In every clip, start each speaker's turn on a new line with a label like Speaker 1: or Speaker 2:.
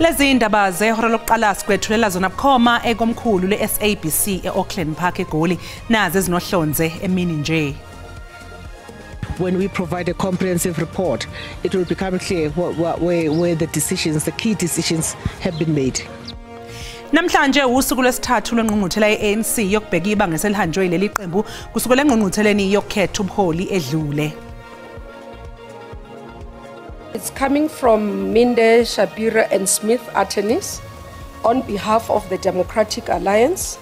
Speaker 1: Lezi indaba zehora lokuqala sikwethulela zona bukhoma ekomkhulu le-SABC e-Auckland Park eGoli nazo ezinohlonze emini nje.
Speaker 2: When we provide a comprehensive report, it will become clear where the decisions, the key decisions have been made.
Speaker 1: Namhlanje usuku lwesithathu lwengqungquthela ye-ANC yokubheka ibanga eselihanjwe leli qembu kusukela engqungqutheleni yokukhetha ubuholi edlule.
Speaker 3: It's coming from Minde, Shapira and Smith attorneys on behalf of the Democratic Alliance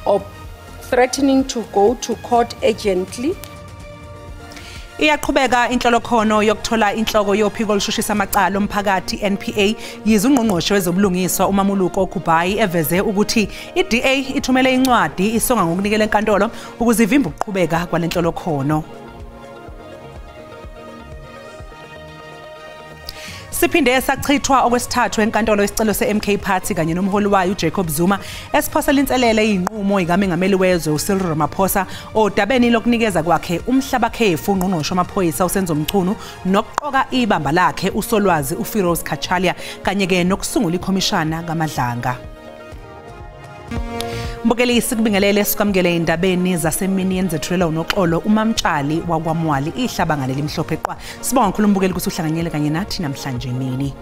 Speaker 3: of threatening to go to court urgently.
Speaker 1: Iyaqhubeka inhlolokhono yokuthola inhloko yophiko olushushisa amacala omphakathi NPA yize ungqongqoshe wezobulungiswa uMamuluko Okubayi eveze ukuthi iDA ithumele incwadi isonga ngokunikela enkantolo ukuze ivimbe ukuqhubeka kwalenhlolokhono. Siphinde sachithwa okwesithathu enkantolo isicelo se-MK Party kanye nomholi wayo uJacob Zuma esiphosela inselele inqumo ikaMengameli wezwe uCyril Ramaphosa odabeni lokunikeza kwakhe umhlabakhefu ungqongqoshe wamaphoyisa uSenzo Mchunu nokuqoka ibamba lakhe uSolwazi uFiroz Kachalia kanye ke nokusungula ikhomishana kaMadlanga. Mbukelisi kubingelele sikwamukele indabeni zasemini yenzethulela unoxolo uMamtshali wakwamwali ihlabanga lelimhlophe qwa. Sibonga kakhulu mbukeli ukuthi uhlanganyele kanye nathi namhlanje emini.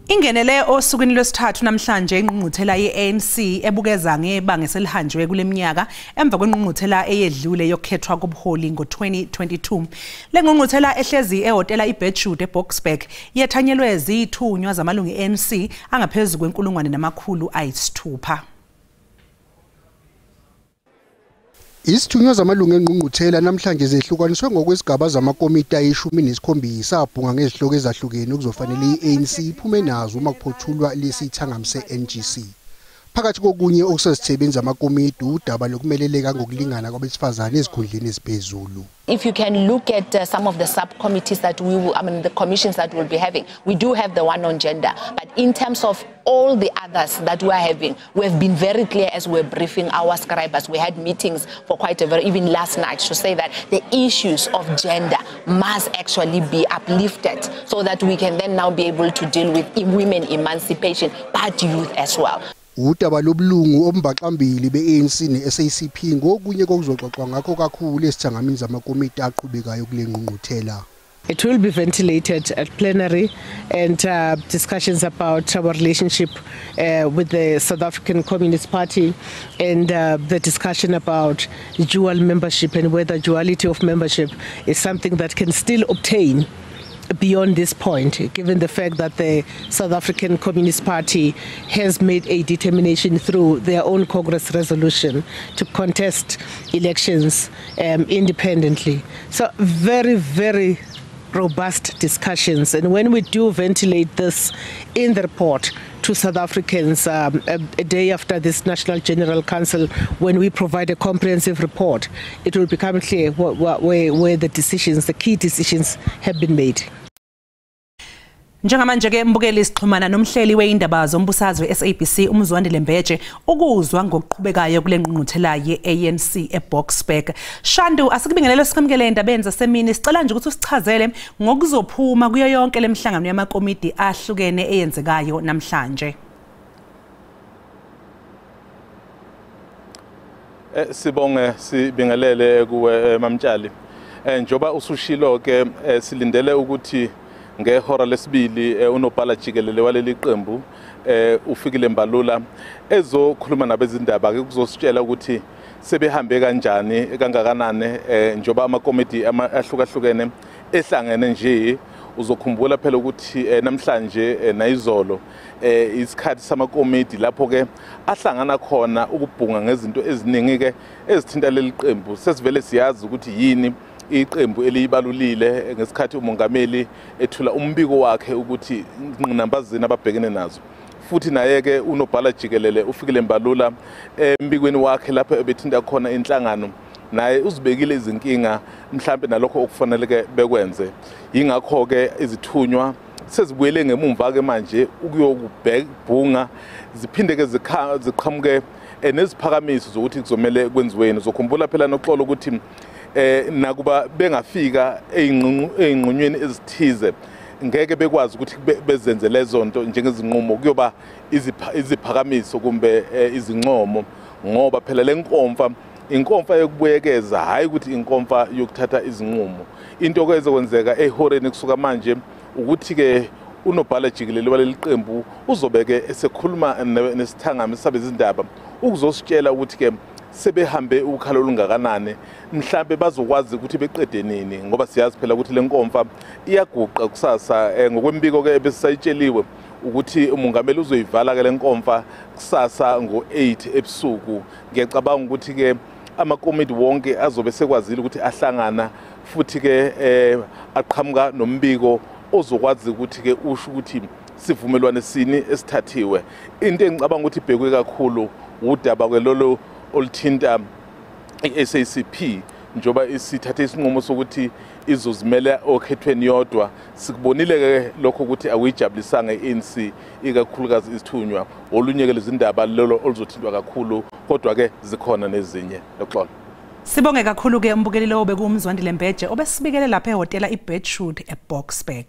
Speaker 1: Ingenele osukwini lwesithathu namhlanje ingqungquthela ye-ANC ebukeza ngebanga eselihanjwe kuleminyaka emva kwengqungquthela eyedlule yokukhethwa kobuholi ngo-2022. Le ngqungquthela ehlezi ehotela iBedford eBoksburg yethanyelwe zithunywa zamalungu e-ANC angaphezulu kwe1,600.
Speaker 4: Isithunywa zamalungu engqungquthela namhlanje zehlukaniswe ngokwesigaba zamakomiti ayishumi abhunga ngezihloko ezahlukene okuzofanele i-ANC iphume nazo uma kuphothulwa lesi ithangami se-NGC. Phakathi kokunye okusezithebeni zamakomiti udaba lokumeleleka ngokulingana kwabesifazane ezikhundleni eziphezulu.
Speaker 5: If you can look at some of the subcommittees that the commissions that we'll be having, we do have the one on gender. But in terms of all the others that we are having, we have been very clear as we're briefing our scribers. We had meetings for even last night, to say that the issues of gender must actually be uplifted so that we can then now be able to deal with women emancipation, but youth as well.
Speaker 4: Udaba lobulungu ombaqambili be-ANC ne-SACP ngokunye kokuzoxoxwa ngakho kakhulu esithangamini zamakomiti aqhubekayo kule ngqungquthela.
Speaker 2: It will be ventilated at plenary and discussions about our relationship with the South African Communist Party and the discussion about dual membership and whether duality of membership is something that can still obtain beyond this point, given the fact that the South African Communist Party has made a determination through their own Congress resolution to contest elections independently. So very, very robust discussions. And when we do ventilate this in the report to South Africans a day after this National General Council, when we provide a comprehensive report, it will become clear where the decisions, the key decisions have been made.
Speaker 1: Njengamanje ke mbukeli isixhumana nomhleli weindaba zombusazwe SABC uMzwandile Mbeje ukuzwa ngokuqhubekayo kule ngqungquthela ye-ANC eBoksburg. Shandu asikubingelele sikamukele indabeni zasemini sicela nje ukuthi usichazele ngokuzophuma kuyo yonke lemhlangano yamakomiti ahlukene eyenzekayo namhlanje.
Speaker 6: Sibonge sibingelele kuwe Mamtshali. Njoba usushilo ke silindele ukuthi ngehora lesibili unobhala jikelele waleli qembu ufikile Mbalula ezokhuluma nabezindaba ke kuzositshela ukuthi sebehambe kanjani kangakanane njoba amakomiti ahlukahlukene ehlangene nje. Uzokhumbula phela ukuthi namhlanje nayizolo isikhathi samakomiti lapho ke ahlangana khona ukubhunga ngezinto eziningi ke ezithinta leli qembu. Sesivele siyazi ukuthi yini iqembu elibalulile ngesikhathi umongameli ethula umbiko wakhe ukuthi ingqinambazini ababhekene nazo. Futhi naye ke unobhala jikelele ufikile Mbalula embikweni wakhe lapho ebethinta khona inhlangano naye uzibekile izinkinga mhlambe nalokho okufanele ke bekwenze. Ingakho ke izithunywa sezibuyele ngemumva ke manje ukuyokubhunga ziphinde ke ziqhamuke neziphakamiso zokuthi kuzomela kwenziweni. Zokhumbula phela noxolo ukuthi nakuba bengafika einqunweni ezithize ngeke bekwazi ukuthi bezenze lezo nto njengezinqumo kuyoba iziphakamiso kumbe izincomo, ngoba phela lenkomfa inkomfa yokubuyekeza, hayi ukuthi inkomfa yokuthatha izinqumo. Into ke ezokwenzeka ehoreni kusuka manje ukuthi ke unobhala jikelele waleli qembu uzobeke esekhuluma nesithangami sabe izindaba ukuzositshela ukuthi ke sebehambe ukhalo olungakanani, mhlambe bazokwazi ukuthi beqede nini, ngoba siyazi phela ukuthi lenkomfa iyaguqa kusasa. Ngokwembiko ke besayitsheliwe ukuthi umongameli uzoyivala ke lenkomfa kusasa ngo-8 ebusuku. Ngiyacabanga ukuthi ke amakomiti wonke azobe sekwazile ukuthi ahlangana futhi ke aqhamuka nombiko ozokwazi ukuthi ke usho ukuthi sivumelwane sini esithathiwe. Into engicabanga ukuthi ibhekwe kakhulu udaba kwelolo oluthinta i-SACP njoba isithathe isinqumo sokuthi izozimela okhethweni yodwa. Sikubonile ke lokho ukuthi akuyijabulisanga i-ANC ikakhulukazi isithunywa olunye ke lezindaba lolo oluzothintwa kakhulu, kodwa ke zikhona nezinye. Loxolo.
Speaker 1: Sibonge kakhulu ke umbukeli lo bekuMzwandile Mbeje obesibikele lapha ehotela iBirchwood eBoksburg.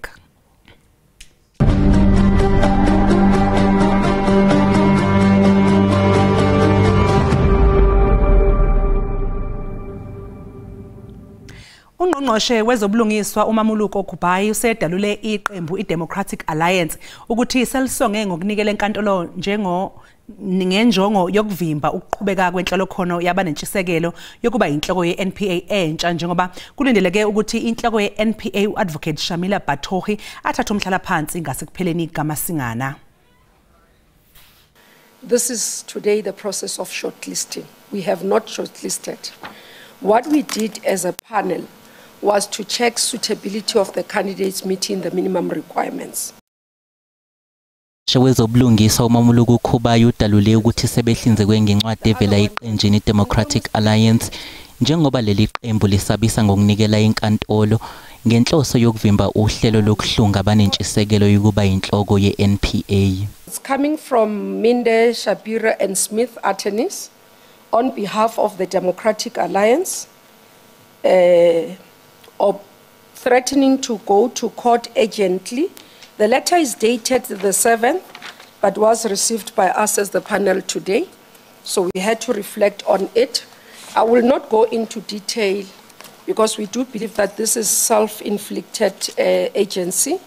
Speaker 1: Ungqongqoshe wezobulungiswa uMamuluko Gubhayi usedalule iqembu iDemocratic Alliance ukuthi selisonge ngokunikela enkantolo ngenjongo yokuvimba ukuqhubeka kwenhlolokhono yabanentshisekelo yokuba inhloko ye-NPA entsha, njengoba kulindeleke ukuthi inhloko ye-NPA uAdvocate Shamila Batohi athathe umhlalaphansi ngasekupheleni kaMasingana.
Speaker 3: This is today the process of shortlisting. We have not shortlisted. What we did as a panel was to check suitability of the candidates meeting the minimum requirements.
Speaker 7: Wezobulungiswa uMamuluko Gubhayi udalule ukuthi sebehlinzekwe ngencwadi evela iqenjini Democratic Alliance njengoba leli qembu lisabisa ngokunikela inkantolo ngenhloso yokuvimba uhlelo lokuhlunga abanentshisekelo yokuba inhloko ye-NPA.
Speaker 3: It's coming from Minde, Shapira and Smith attorneys on behalf of the Democratic Alliance, of threatening to go to court urgently. The letter is dated the 7th, but was received by us as the panel today, so we had to reflect on it. I will not go into detail because we do believe that this is self-inflicted agency,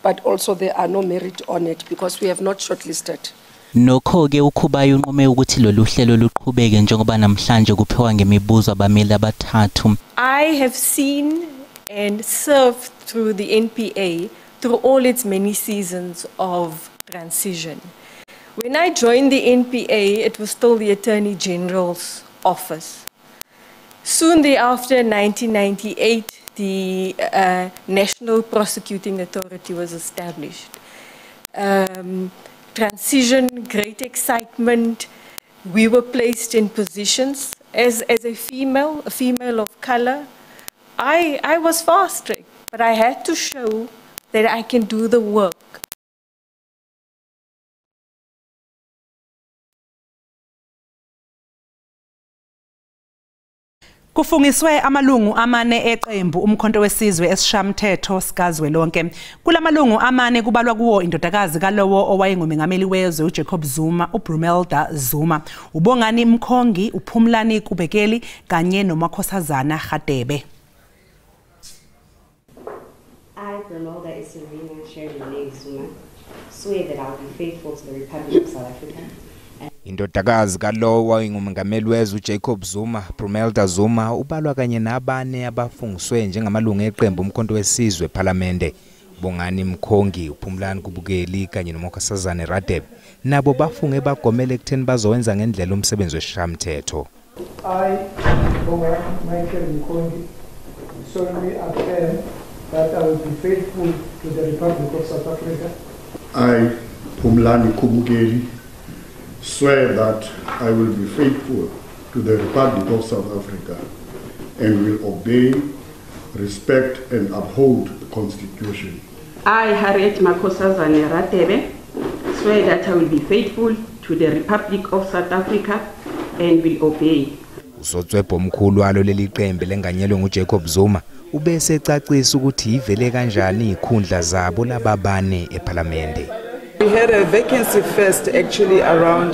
Speaker 3: but also there are no merit on it because we have not shortlisted.
Speaker 7: Nokho ke uGubhayi unqome ukuthi lolu hlelo luqhubeke njengoba namhlanje kuphewa ngemibuzo abameli abathathu.
Speaker 8: I have seen and served through the NPA through all its many seasons of transition. When I joined the NPA, it was still the Attorney General's office. Soon thereafter, in 1998, the National Prosecuting Authority was established. Transition, great excitement. We were placed in positions as a female of color. I was fast-tracked, but I had to show that I can do the work.
Speaker 1: Kufungiswe amalungu amane eqembu umkhonto wesizwe esishamthetho sikazwelonke. Kulamalungu amane kubalwa kuwo indodakazi kalowo owayengumengameli wezwe uJacob Zuma, uBrumelda Zuma, uBongani Mkhongi, uPhumlani Kubekeli kanye noMakhosazana Radebe.
Speaker 9: I, Brumelda Isirina Sherlile Zuma, swear that I will be faithful to the Republic of South Africa.
Speaker 10: Indodakazi kalowo wayengumengameli wezwe uJacob Zuma, Brumelda Zuma, ubalwa kanye nabane abafungiswe njengamalungu eqembu umkhonto wesizwe eParliamente. Bongani Mkhongi, uPhumlani Kubekeli kanye noMakhosazana Radebe nabo bafunge bagomela ekutheni bazowenza ngendlela umsebenzi wesishamthetho.
Speaker 11: I, Bongani Michael Mkhongi, solemnly affirm that I will be faithful to the Republic of South Africa.
Speaker 12: I, Phumlani Kubekeli, swear that I will be faithful to the Republic of South Africa and will obey, respect and uphold the Constitution
Speaker 13: I, Harriet Makosazane Ratebe, swear that I will be faithful to the Republic of South Africa and will obey.
Speaker 10: Usotswebho omkhulu walo leli qembu lenganyelwe nguJacob Zuma ubese ecacisa ukuthi ivele kanjani ikhundla zabo lababane eParliament.
Speaker 14: We had a vacancy first actually around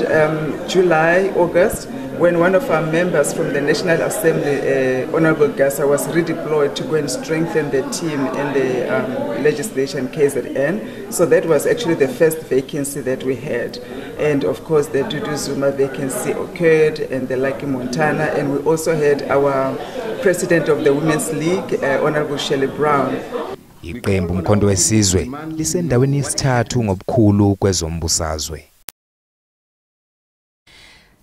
Speaker 14: July, August, when one of our members from the National Assembly, Honorable Gasa, was redeployed to go and strengthen the team in the legislation KZN. So that was actually the first vacancy that we had. And of course the Dudu Zuma vacancy occurred and the Lucky Montana, and we also had our President of the Women's League, Honorable Shirley Brown.
Speaker 10: Iqembu umkhonto wesizwe lisendaweni yesithathu ngobukhulu kwezombusazwe.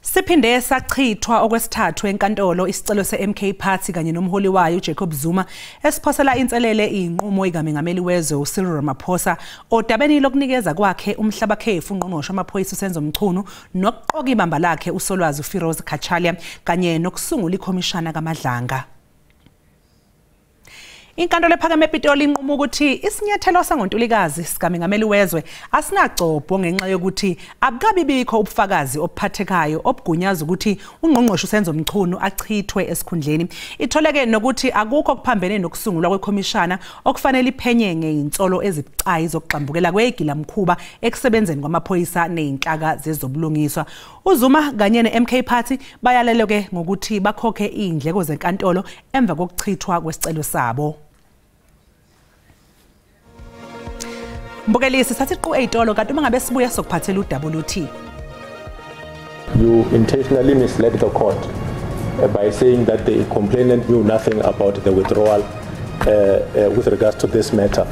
Speaker 1: Siphinde sachithwa okwesithathu enkantolo isicelo seMK Party kanye nomholi wayo uJacob Zuma esiphosela inselele inqumo ikamengameli wezwe uCyril Ramaphosa odabeni lokunikeza kwakhe umhlabakhefu ungqongqoshe amaphoyisa uSenzo Mchunu nokuqoka ibamba lakhe uSolwazi uFiroz Khachalia kanye nokusungula ikhomishana kaMadlanga. Inkantolo ephakeme ePitoli inqumo ukuthi isinyathelo sangoNtulikazi sikamengameli wezwe asinagcobho ngenxa yokuthi akukabi bikho ubufakazi obuphathekayo obugunyaza ukuthi ungqongqoshe uSenzo Mchunu achithwe esikhundleni. Itholeke nokuthi akukho kuphambene nokusungulwa kwekhomishana okufanele iphenye ngeinsolo ezibucayi zokuxambukela kwegilamkhuba ekusebenzeni kwamaphoyisa nezinhlaka zezobulungiswa. uZuma kanye neMK Party bayaleleke ngokuthi bakhokhe indleko zenkantolo emva kokuchithwa kwesicelo sabo. Mbukelisi sathi qhu eyitolo kanti uma ngabe sibuya sokuphathela uWT.
Speaker 15: You intentionally misled the court by saying that the complainant knew nothing about the withdrawal with regards to this matter.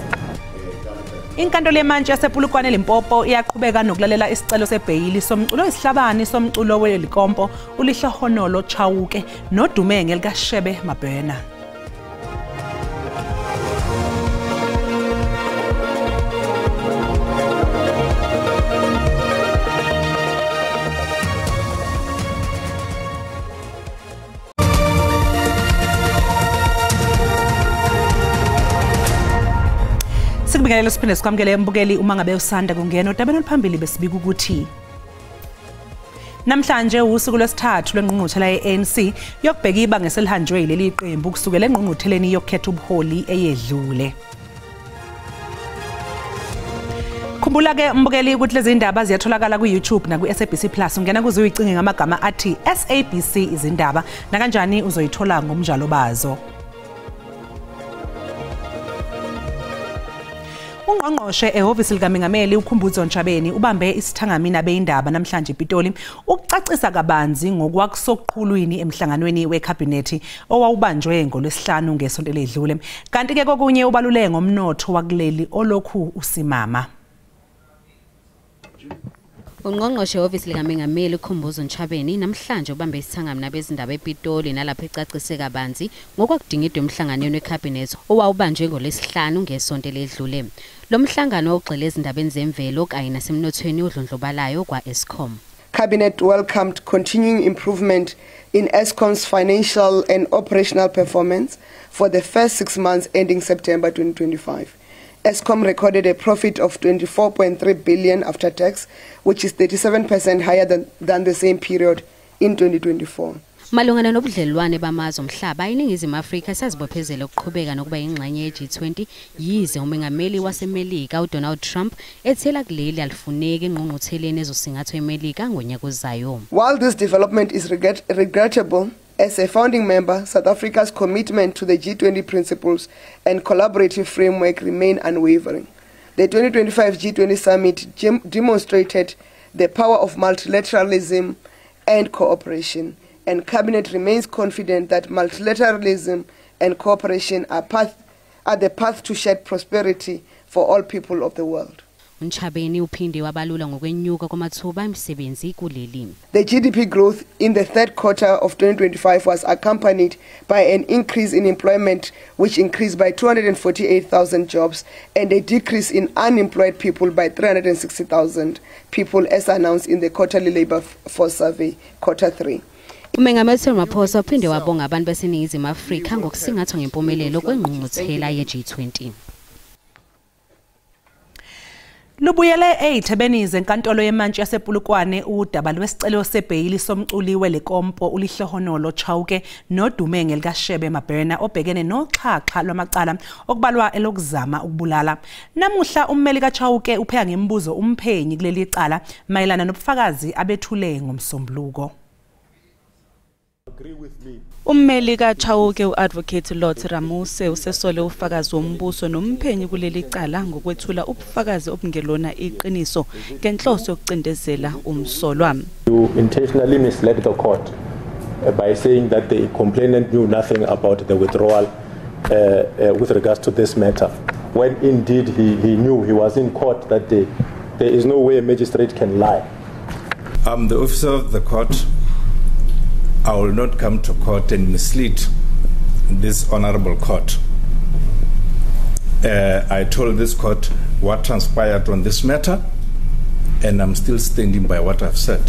Speaker 1: Inkantolo yemantshi yasePulukwane Limpopo iyaqhubeka nokulalela isicelo sebhayili somculo isihlabani somculo weLikompo uLihlohonolo Chauke nodumenge likaShebe Mabhena. Sikubingelele siphinde sikwamukele mbukeli uma ngabe usanda kungena odabeni oluphambili besibika ukuthi namhlanje usuku lwesithathu lwengqungquthela yeANC yokubheka ibanga eselihanjwe leli qembu kusukela engqungqutheleni yokukhetha ubuholi eyedlule. Khumbula ke mbukeli ukuthi lezi indaba ziyatholakala ku-YouTube na ku-SABC Plus ungena kuze uyicinge ngamagama athi SABC izindaba na kanjani uzoyithola ngomnjalo bazo. Ungqongqoshe ehhovisi likaMengameli uKhumbuzo Ntshabeni ubambe isithangamina beindaba namhlanje ePitoli ukucacisa kabanzi ngokwakusoqhulwini emhlanganweni weCabinet owawubanjwe ngoLwesihlanu ngesonto ledlule. Kanti ke kokunye ubalule ngomnotho wakuleli olokhu usimama.
Speaker 16: Ungqongqoshe ofisi likaMengameli uKhumbuzo Ntshabeni namhlanje ubambe isithangamina bezindaba ePitoli nalapha ecacise kabanzi ngokwakudingidwe emhlanganweni weCabinet owawubanjwe ngoLwesihlanu ngesonto ledlule. Lo mhlangano ugxile ezindabeni zemvelo kanye nasemnothweni odlondlobalayo kwaEskom.
Speaker 17: Cabinet welcomed continuing improvement in Eskom's financial and operational performance for the first 6 months ending September 2025. Eskom recorded a profit of 24.3 billion after tax, which is 37% higher than the same period in 2024.
Speaker 16: Malungana nobudlelwane bamazwe omhlaba iningizimu Afrika sazibophezela ukuqhubeka nokuba ingxenye yeG20 yize umengameli waseMelika uDonald Trump ethela kuleli alifuneki engqungqutheleni ezosingathwa eMelika ngonyaka ozayo.
Speaker 17: While this development is regrettable, as a founding member, South Africa's commitment to the G20 principles and collaborative framework remain unwavering. The 2025 G20 summit demonstrated the power of multilateralism and cooperation, and Cabinet remains confident that multilateralism and cooperation are the path to shared prosperity for all people of the world.
Speaker 16: Ntshabeni uphinde wabalula ngokwenyuka kwamathuba emisebenzi kuleli.
Speaker 17: The GDP growth in the third quarter of 2025 was accompanied by an increase in employment, which increased by 248,000 jobs, and a decrease in unemployed people by 360,000 people, as announced in the quarterly labor force survey, quarter 3.
Speaker 16: Umengameli Ramaphosa uphinde wabonga abantu baseningizimu Afrika ngokusingathwa ngempumelelo kwengqungquthela yeG20.
Speaker 1: Lubuyele eithebeni zenkantolo yemantshi yasePulukwane udaba lwesicelo sebheyili somculi welekompo uLihlohonolo Chauke nodumenge likaShebe Mabhena obhekene noxhaxha lwamacala okubalwa elokuzama ukubulala. Namuhla ummeli kaChauke upheka ngembuzo umphenyi kuleli cala mayelana nobufakazi abethule ngomsombuluko.
Speaker 18: Ummeli kaChauke uAdvocate Lot Ramuse usesole ufakazi wombuso nomphenyi kuleli cala ngokwethula ubufakazi obungelona iqiniso ngenhloso yokucindezela umsolwa.
Speaker 15: You intentionally misled the court by saying that the complainant knew nothing about the withdrawal with regards to this matter, when indeed he knew, he was in court that day. There is no way a magistrate can lie.
Speaker 19: I'm the officer of the court. I will not come to court and mislead this honorable court. I told this court what transpired on this matter, and I'm still standing by what I've said.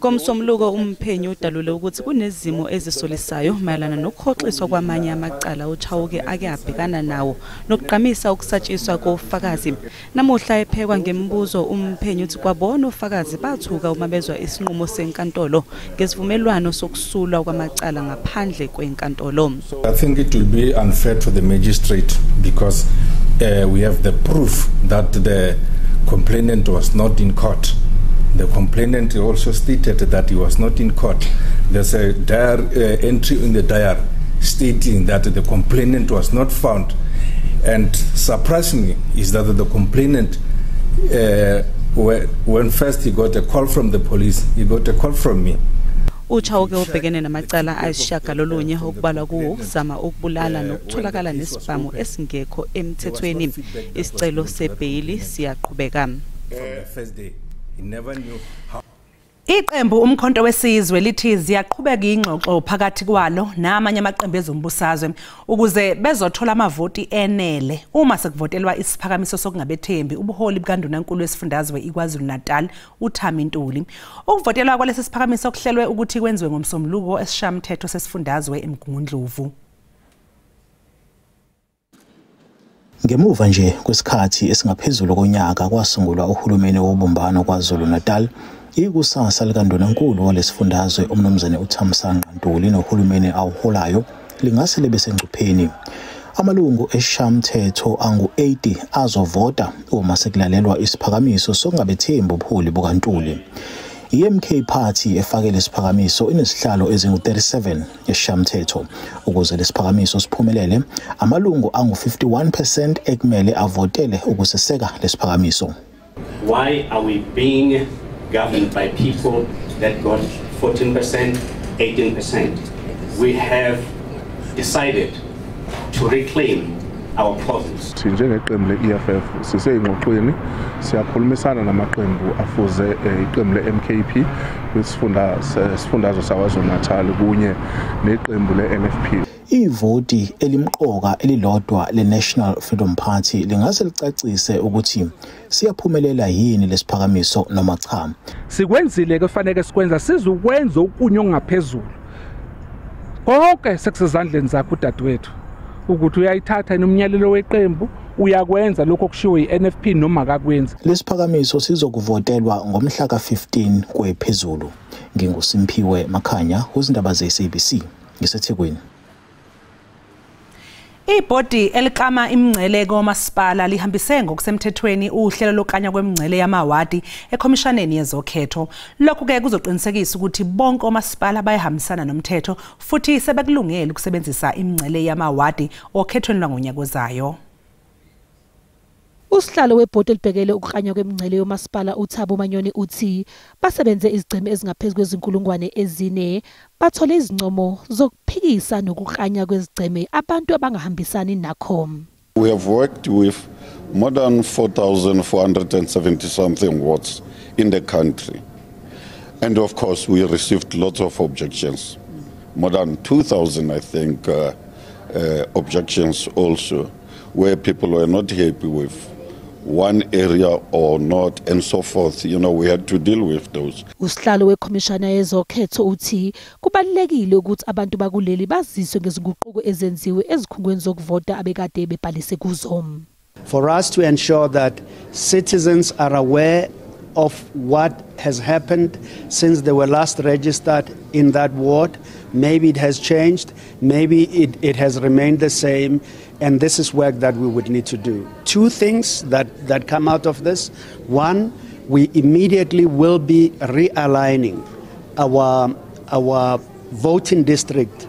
Speaker 18: Komsomluko umphenyi udalule ukuthi kunezimo ezisolisayo mayelana nokhoxiswa kwamanye amacala uChauke ake abhekana nawo nokugqamisa ukusatshiswa kofakazi. Namuhla ephekwa ngembuzo umphenyi uthi kwabona ufakazi bathuka uma bezwa isinqumo senkantolo ngesivumelwano sokusulwa kwamacala ngaphandle kwenkantolo.
Speaker 19: I think it will be unfair to the magistrate because we have the proof that the complainant was not in court. The complainant also stated that he was not in court. There's a entry in the diary stating that the complainant was not found. And surprisingly is that the complainant, when first he got a call from the police, he got a call from me.
Speaker 18: uChauke ubhekene namacala ayishagalolunye okubalwa kuwo ukuzama ukubulala nokutholakala nesibhamu esingekho emthethweni. Isicelo sebheyili siyaqhubeka.
Speaker 1: Iqembu umkhonto wesizwe lithi ziyaqhubeka ingxoxo phakathi kwalo namanye amaqembu ezombusazwe ukuze bezothola amavoti enele uma sekuvotelwa isiphakamiso sokungabethembi ubuholi bukaNdunankulu wesifundazwe iKwaZulu-Natal uThami Ntuli. Ukuvotelwa kwalesi siphakamiso kuhlelwe ukuthi kwenziwe ngomsombuluko esishamthetho sesifundazwe eMgungundlovu.
Speaker 20: Ngemuva nje kwesikhathi esingaphezulu konyaka kwasungulwa uhulumeni wobumbano kwaZulu-Natal, ikusasa likaNdunankulu walesifundazwe umnumzane uThamsanqa Ntuli nohulumeni awuholayo lingase libe sengcupheni. Amalungu esishamthetho angu-80 azovota uma sekulalelwa isiphakamiso sokungabethembi ubuholi bukaNtuli. I-MK Party efakele isiphakamiso inesihlalo ezingu-37 esishamthetho. Ukuze lesiphakamiso siphumelele, amalungu angu-51% ekumele avotele ukuseseka lesiphakamiso.
Speaker 21: Why are we being governed by people that got 14%, 18%? We have decided to reclaim our province.
Speaker 22: Njengeqembu le-EFF siseyingxoxweni siyakhulumisana namaqembu afuze iqembu le-MKP kwisifundazwe saKwaZulu-Natal kunye neqembu le-NFP.
Speaker 20: Ivoti elimqoka elilodwa le-National Freedom Party lingase licacise ukuthi siyaphumelela yini lesiphakamiso noma cha.
Speaker 23: Sikwenzile kufanele sikwenza sizukwenza okunye ongaphezulu. Konke sekusezandleni zakho udadewethu. Ukuthi uyayithatha nomnyalelo weqembu uyakwenza lokho kushiwo iNFP noma akakwenza.
Speaker 20: Lesiphakamiso sizokuvotelwa ngomhla ka-15 kwephezulu. NginguSimphiwe Makhanya uzindaba ze-SABC ngiseThekwini.
Speaker 1: Ibhodi elikama imingcele komasipala lihambise ngokusemthethweni uhlelo lokanya kwemingcele yamawadi eKhomishaneni yezokhetho. Lokhu ke kuzoqinisekisa ukuthi bonke omasipala bayahambisana nomthetho futhi sebekulungele ukusebenzisa imingcele yamawadi okhethweni lwangonyaka ozayo.
Speaker 24: Usihlalo webhodi elibhekele ukukhanya kwemingcele yomasipala uThabo Manyoni uthi basebenze izigceme ezingaphezulu kwezinkulungwane ezine bathole izincomo zokuphikisa nokukhanya kwezigceme abantu abangahambisani nakho.
Speaker 12: We have worked with more than 4,470 something wards in the country. And of course we received lots of objections. More than 2,000 I think objections also where people were not happy with one area or not and so forth. You know, we had to deal with those.
Speaker 24: Usihlalo wekhomishana yezokhetho uthi kubalekile ukuthi abantu bakuleli baziswe ngezinguquko ezenziwe ezikhungweni zokuvota abekade bebhalise kuzo.
Speaker 2: for us to ensure that citizens are aware of what has happened since they were last registered in that ward. Maybe it has changed, maybe it has remained the same, and this is work that we would need to do. Two things that come out of this. One, we immediately will be realigning our voting districts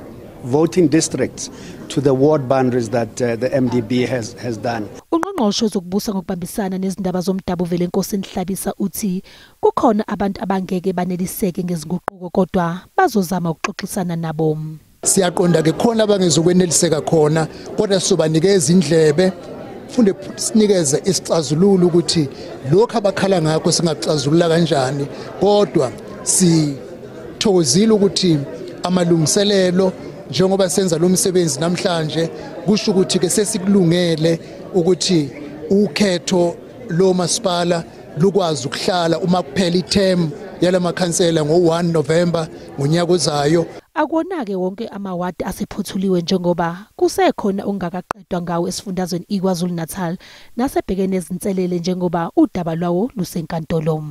Speaker 2: to the ward boundaries that the MDB has done.
Speaker 24: Ungqongqoshe zokubusa ngokubambisana nezindaba zomdabu vele Nkosi Nhlabisa uthi kukhona abantu abangeke baneliseke ngezinguquko kodwa bazozama ukuxoxisana nabo.
Speaker 4: Siyaqonda ke khona abangezokweneliseka khona kodwa sobanikeza indlebe funde sinikeze isixazululo ukuthi lokho abakhala ngakho singaxazulula kanjani kodwa sithokozile ukuthi amalungiselelo njengoba senza lo msebenzi namhlanje kusho ukuthi ke sesikulungele ukuthi ukhetho lo masipala lukwazi ukuhlala uma kuphela iterm yalamakhansela ngo1 November ngonyaka ozayo.
Speaker 24: Akonake wonke amawadi asephothuliwe njengoba kusekhona ongakaqedwa ngawo esifundazweni iKwaZulu Natal nasebhekene nezinselele njengoba udaba lwawo lusenkantolo.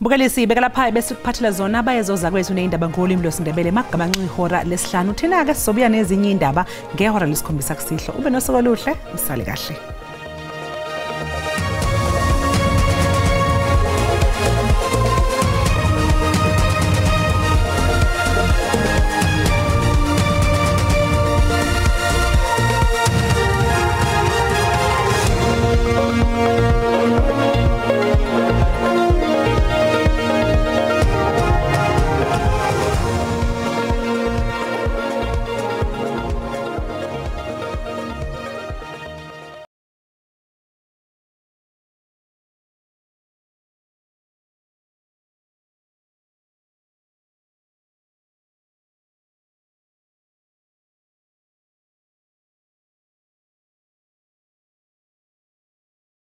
Speaker 24: Bukalisi ibeka lapha bese kuphathela zona abayezoza kwethu neindaba ngolimi lwesindebele magamancu ihora lesihlanu thina ke sizobuya nezinye indaba ngehora lesikhombisa kusihlo ube nosuku oluhle usale kahle.